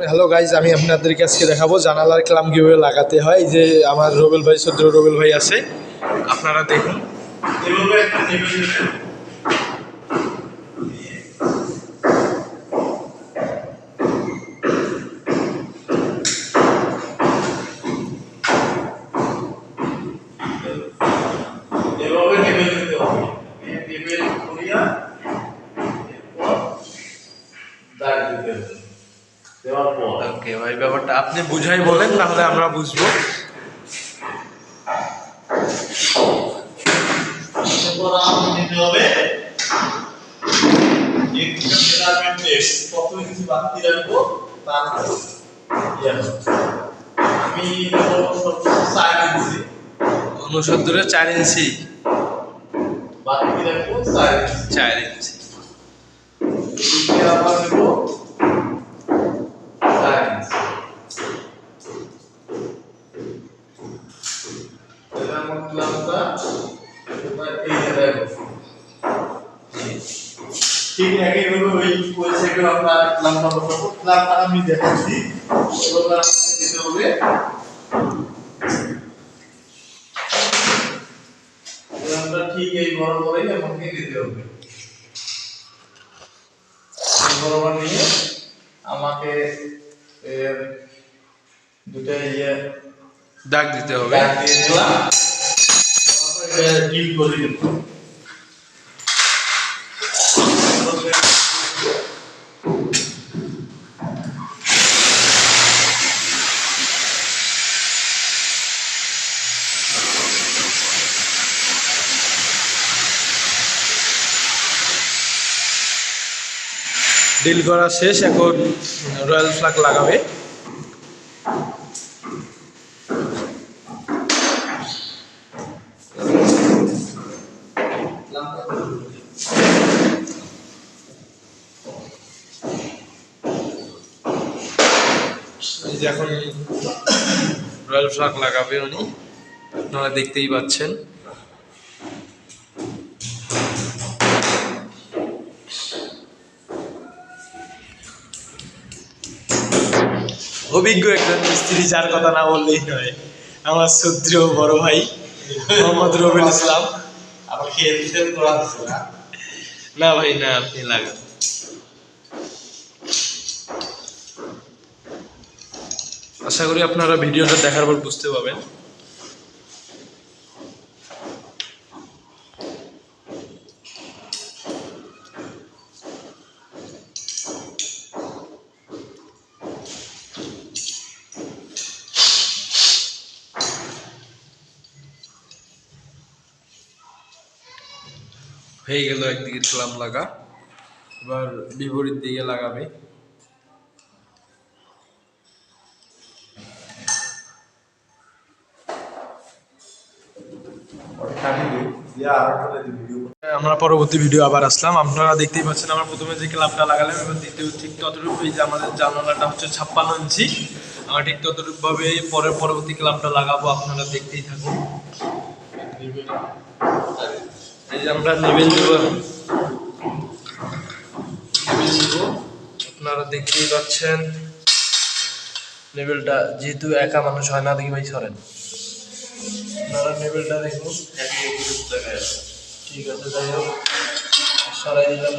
Hello guys, আমি আপনাদেরকে আজকে দেখাবো জানালার ক্লাম কীভাবে লাগাতে হয়। যে আমার রবেল ভাই, সদ্য রবেল ভাই আছে, আপনারা দেখুন। এভাবে একটা টেবিল নেবেন, এভাবে টেবিল নিতে হবে। টেবিল করিয়া দাগ দিতে হবে। দেওয়ার পর ওকে ভাই, ব্যাপারটা আপনি বুঝাই বলেন, তাহলে আমরা বুঝবো। নিতে হবে কত ইঞ্চি বাড়তি রাখবো তার আমি 69 4 ইঞ্চি বাড়তি রাখবো 4 ইঞ্চি। আবার নেবো 4 ইঞ্চি। এটা মতলবটা এই জায়গায় ঠিক একইভাবে ওই সাইডে আমরা লম্বা বসাবো। প্লানটা আমি দেখাচ্ছি, এগুলো দিতে হবে। প্লানটা ঠিক এই বরাবরই আমাকে দিতে হবে। এই বরাবর নিয়ে আমাকে দুটো দাগ দিতে হবে। দাগ দিয়ে দিলাম, তারপর ডিল করে দেব। ডিল করা শেষ, এখন রয়্যাল ফ্ল্যাগ লাগাবে। এই যে এখন রয়্যাল ফ্ল্যাগ লাগাবে উনি, আপনারা দেখতেই পাচ্ছেন। অভিজ্ঞ একজন মিস্ত্রি, যার কথা না বললেই নয়, আমার শ্রদ্ধেয় বড় ভাই মোহাম্মদ রবিউল ইসলাম। আমাকে হেল্প করা হচ্ছে না ভাই, না আপনি লাগান। আশা করি আপনারা ভিডিওটা দেখার পর বুঝতে পারবেন। হয়ে গেল একদিকে ক্লাম লাগা, এবার বিপরীত দিকে লাগাবে। আমরা পরবর্তী ভিডিও আবার আসলাম। আপনারা দেখতেই পাচ্ছেন আমরা প্রথমে যে ক্লাবটা লাগালাম, এবার দ্বিতীয় ঠিক ততটুকু। এই যে আমাদের জানালাটা হচ্ছে 56 ইঞ্চি, আমরা ঠিক ততটুকু ভাবে পরবর্তী ক্লাবটা লাগাবো। আপনারা দেখতেই থাকুন। এই যে আমরা নেবেল দেব, আপনারা দেখতেই পাচ্ছেন। নেবেলটা যেহেতু একা মানুষ হয় না, দেখি ভাই সরেন, আপনারা নেবেলটা দেখুন। ঠিক আছে, যাই হোক, সরাই দিলাম।